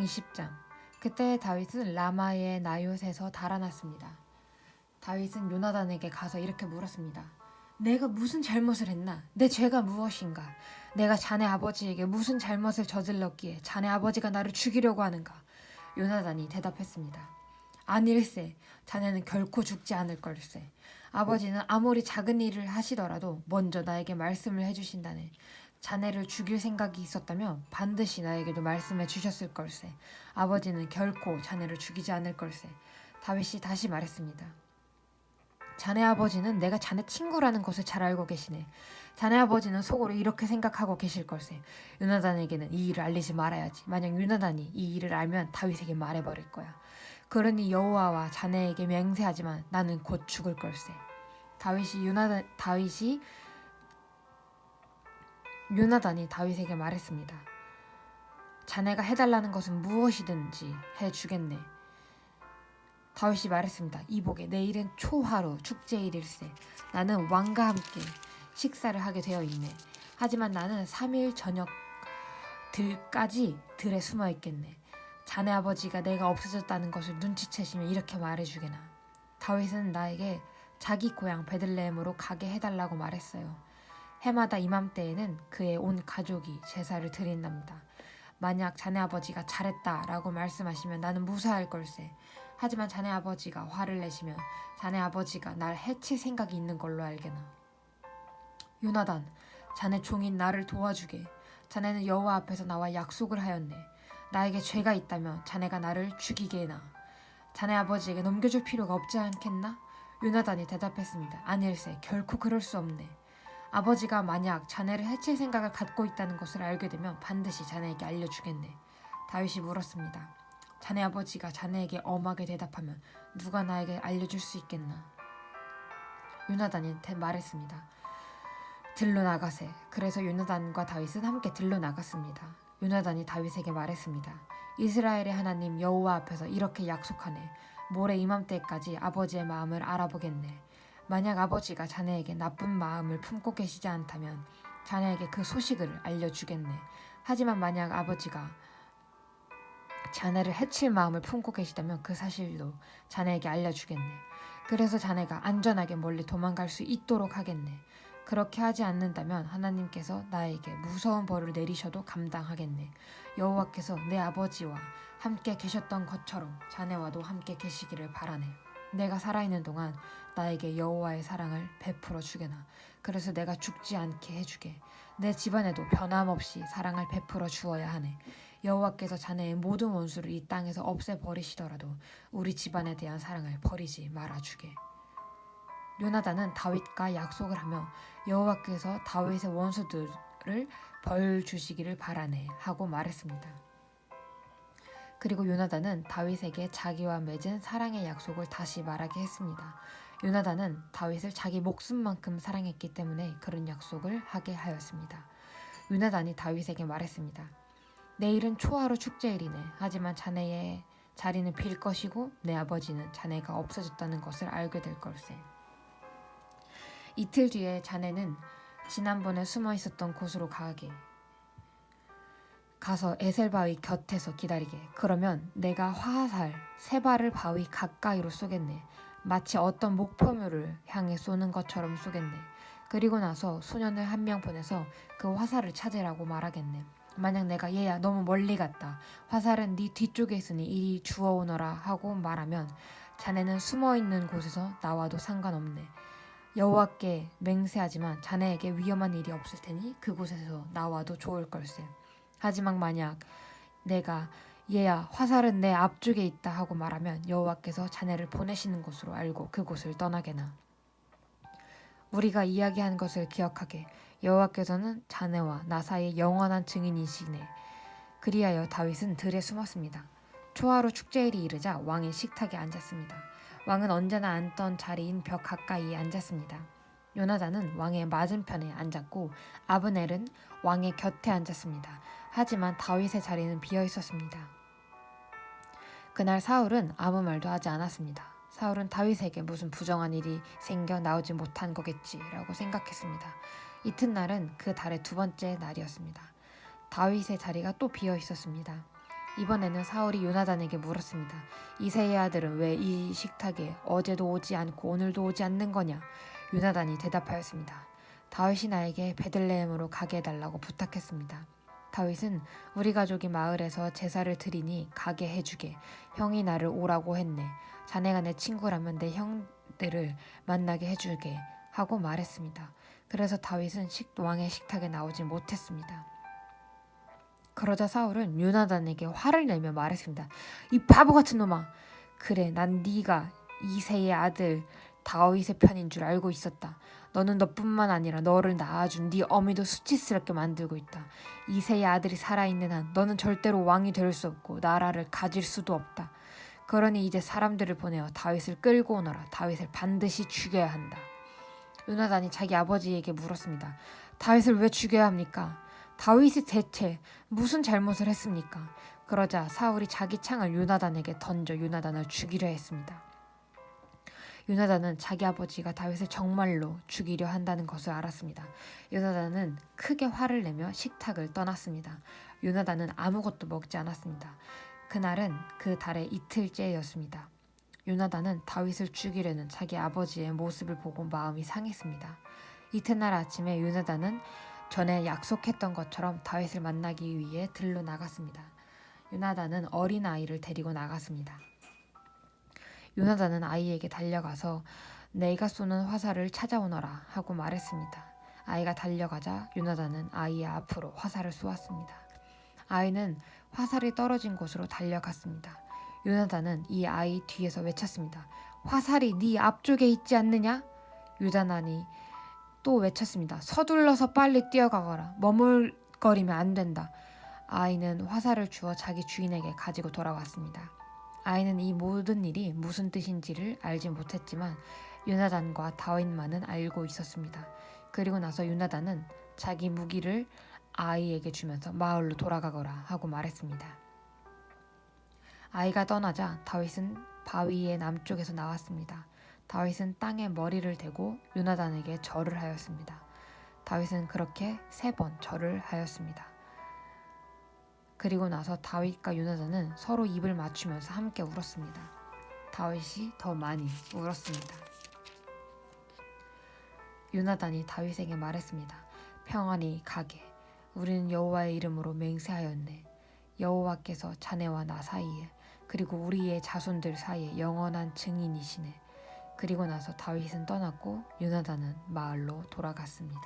20장. 그때 다윗은 라마의 나옳에서 달아났습니다. 다윗은 요나단에게 가서 이렇게 물었습니다. 내가 무슨 잘못을 했나? 내 죄가 무엇인가? 내가 자네 아버지에게 무슨 잘못을 저질렀기에 자네 아버지가 나를 죽이려고 하는가? 요나단이 대답했습니다. 아닐세, 자네는 결코 죽지 않을 걸세. 아버지는 아무리 작은 일을 하시더라도 먼저 나에게 말씀을 해주신다네. 자네를 죽일 생각이 있었다면 반드시 나에게도 말씀해 주셨을 걸세. 아버지는 결코 자네를 죽이지 않을 걸세. 다윗이 다시 말했습니다. 자네 아버지는 내가 자네 친구라는 것을 잘 알고 계시네. 자네 아버지는 속으로 이렇게 생각하고 계실 걸세. 요나단에게는 이 일을 알리지 말아야지. 만약 요나단이 이 일을 알면 다윗에게 말해버릴 거야. 그러니 여호와와 자네에게 맹세하지만 나는 곧 죽을 걸세. 요나단이 다윗에게 말했습니다. 자네가 해달라는 것은 무엇이든지 해주겠네. 다윗이 말했습니다. 이보게, 내일은 초하루 축제일일세. 나는 왕과 함께 식사를 하게 되어 있네. 하지만 나는 3일 저녁 들까지 들에 숨어 있겠네. 자네 아버지가 내가 없어졌다는 것을 눈치채시면 이렇게 말해주게나. 다윗은 나에게 자기 고향 베들레헴으로 가게 해달라고 말했어요. 해마다 이맘때에는 그의 온 가족이 제사를 드린답니다. 만약 자네 아버지가 잘했다라고 말씀하시면 나는 무사할 걸세. 하지만 자네 아버지가 화를 내시면 자네 아버지가 날 해칠 생각이 있는 걸로 알게나. 요나단, 자네 종인 나를 도와주게. 자네는 여호와 앞에서 나와 약속을 하였네. 나에게 죄가 있다면 자네가 나를 죽이게 해나. 자네 아버지에게 넘겨줄 필요가 없지 않겠나? 요나단이 대답했습니다. 아닐세, 결코 그럴 수 없네. 아버지가 만약 자네를 해칠 생각을 갖고 있다는 것을 알게 되면 반드시 자네에게 알려주겠네. 다윗이 물었습니다. 자네 아버지가 자네에게 엄하게 대답하면 누가 나에게 알려줄 수 있겠나? 요나단이 말했습니다. 들로 나가세. 그래서 요나단과 다윗은 함께 들로 나갔습니다. 요나단이 다윗에게 말했습니다. 이스라엘의 하나님 여호와 앞에서 이렇게 약속하네. 모레 이맘때까지 아버지의 마음을 알아보겠네. 만약 아버지가 자네에게 나쁜 마음을 품고 계시지 않다면 자네에게 그 소식을 알려주겠네. 하지만 만약 아버지가 자네를 해칠 마음을 품고 계시다면 그 사실도 자네에게 알려주겠네. 그래서 자네가 안전하게 멀리 도망갈 수 있도록 하겠네. 그렇게 하지 않는다면 하나님께서 나에게 무서운 벌을 내리셔도 감당하겠네. 여호와께서 내 아버지와 함께 계셨던 것처럼 자네와도 함께 계시기를 바라네. 내가 살아있는 동안 나에게 여호와의 사랑을 베풀어 주게나. 그래서 내가 죽지 않게 해주게. 내 집안에도 변함없이 사랑을 베풀어 주어야 하네. 여호와께서 자네의 모든 원수를 이 땅에서 없애버리시더라도 우리 집안에 대한 사랑을 버리지 말아주게. 요나단은 다윗과 약속을 하며 여호와께서 다윗의 원수들을 벌 주시기를 바라네 하고 말했습니다. 그리고 요나단은 다윗에게 자기와 맺은 사랑의 약속을 다시 말하게 했습니다. 요나단은 다윗을 자기 목숨만큼 사랑했기 때문에 그런 약속을 하게 하였습니다. 요나단이 다윗에게 말했습니다. 내일은 초하루 축제일이네. 하지만 자네의 자리는 빌 것이고 내 아버지는 자네가 없어졌다는 것을 알게 될 걸세. 이틀 뒤에 자네는 지난번에 숨어 있었던 곳으로 가서 에셀 바위 곁에서 기다리게. 그러면 내가 화살 3발을 바위 가까이로 쏘겠네. 마치 어떤 목표물을 향해 쏘는 것처럼 쏘겠네. 그리고 나서 소년을 1명 보내서 그 화살을 찾으라고 말하겠네. 만약 내가 얘야 너무 멀리 갔다. 화살은 네 뒤쪽에 있으니 이리 주워오너라 하고 말하면 자네는 숨어있는 곳에서 나와도 상관없네. 여호와께 맹세하지만 자네에게 위험한 일이 없을 테니 그곳에서 나와도 좋을 걸세. 하지만 만약 내가 얘야 화살은 내 앞쪽에 있다 하고 말하면 여호와께서 자네를 보내시는 곳으로 알고 그곳을 떠나게나. 우리가 이야기한 것을 기억하게. 여호와께서는 자네와 나 사이의 영원한 증인이시네. 그리하여 다윗은 들에 숨었습니다. 초하루 축제일이 이르자 왕이 식탁에 앉았습니다. 왕은 언제나 앉던 자리인 벽 가까이에 앉았습니다. 요나단은 왕의 맞은편에 앉았고 아브넬은 왕의 곁에 앉았습니다. 하지만 다윗의 자리는 비어 있었습니다. 그날 사울은 아무 말도 하지 않았습니다. 사울은 다윗에게 무슨 부정한 일이 생겨 나오지 못한 거겠지라고 생각했습니다. 이튿날은 그 달의 2번째 날이었습니다. 다윗의 자리가 또 비어 있었습니다. 이번에는 사울이 요나단에게 물었습니다. 이새의 아들은 왜 이 식탁에 어제도 오지 않고 오늘도 오지 않는 거냐? 요나단이 대답하였습니다. 다윗이 나에게 베들레헴으로 가게 해달라고 부탁했습니다. 다윗은 우리 가족이 마을에서 제사를 드리니 가게 해주게. 형이 나를 오라고 했네. 자네가 내 친구라면 내 형들을 만나게 해주게 하고 말했습니다. 그래서 다윗은 왕의 식탁에 나오지 못했습니다. 그러자 사울은 요나단에게 화를 내며 말했습니다. 이 바보 같은 놈아. 그래, 난 네가 이새의 아들 다윗의 편인 줄 알고 있었다. 너는 너뿐만 아니라 너를 낳아준 네 어미도 수치스럽게 만들고 있다. 이새의 아들이 살아있는 한 너는 절대로 왕이 될 수 없고 나라를 가질 수도 없다. 그러니 이제 사람들을 보내어 다윗을 끌고 오너라. 다윗을 반드시 죽여야 한다. 요나단이 자기 아버지에게 물었습니다. 다윗을 왜 죽여야 합니까? 다윗이 대체 무슨 잘못을 했습니까? 그러자 사울이 자기 창을 요나단에게 던져 요나단을 죽이려 했습니다. 요나단은 자기 아버지가 다윗을 정말로 죽이려 한다는 것을 알았습니다. 요나단은 크게 화를 내며 식탁을 떠났습니다. 요나단은 아무것도 먹지 않았습니다. 그날은 그 달의 이틀째였습니다. 요나단은 다윗을 죽이려는 자기 아버지의 모습을 보고 마음이 상했습니다. 이튿날 아침에 요나단은 전에 약속했던 것처럼 다윗을 만나기 위해 들로 나갔습니다. 요나단은 어린 아이를 데리고 나갔습니다. 요나단은 아이에게 달려가서 내가 쏘는 화살을 찾아오너라 하고 말했습니다. 아이가 달려가자 요나단은 아이의 앞으로 화살을 쏘았습니다. 아이는 화살이 떨어진 곳으로 달려갔습니다. 요나단은 이 아이 뒤에서 외쳤습니다. 화살이 네 앞쪽에 있지 않느냐? 요나단이 또 외쳤습니다. 서둘러서 빨리 뛰어가거라. 머물거리면 안 된다. 아이는 화살을 주어 자기 주인에게 가지고 돌아왔습니다. 아이는 이 모든 일이 무슨 뜻인지를 알지 못했지만 요나단과 다윗만은 알고 있었습니다. 그리고 나서 요나단은 자기 무기를 아이에게 주면서 마을로 돌아가거라 하고 말했습니다. 아이가 떠나자 다윗은 바위의 남쪽에서 나왔습니다. 다윗은 땅에 머리를 대고 요나단에게 절을 하였습니다. 다윗은 그렇게 3번 절을 하였습니다. 그리고 나서 다윗과 요나단은 서로 입을 맞추면서 함께 울었습니다. 다윗이 더 많이 울었습니다. 요나단이 다윗에게 말했습니다. 평안히 가게. 우리는 여호와의 이름으로 맹세하였네. 여호와께서 자네와 나 사이에 그리고 우리의 자손들 사이에 영원한 증인이시네. 그리고 나서 다윗은 떠났고 요나단은 마을로 돌아갔습니다.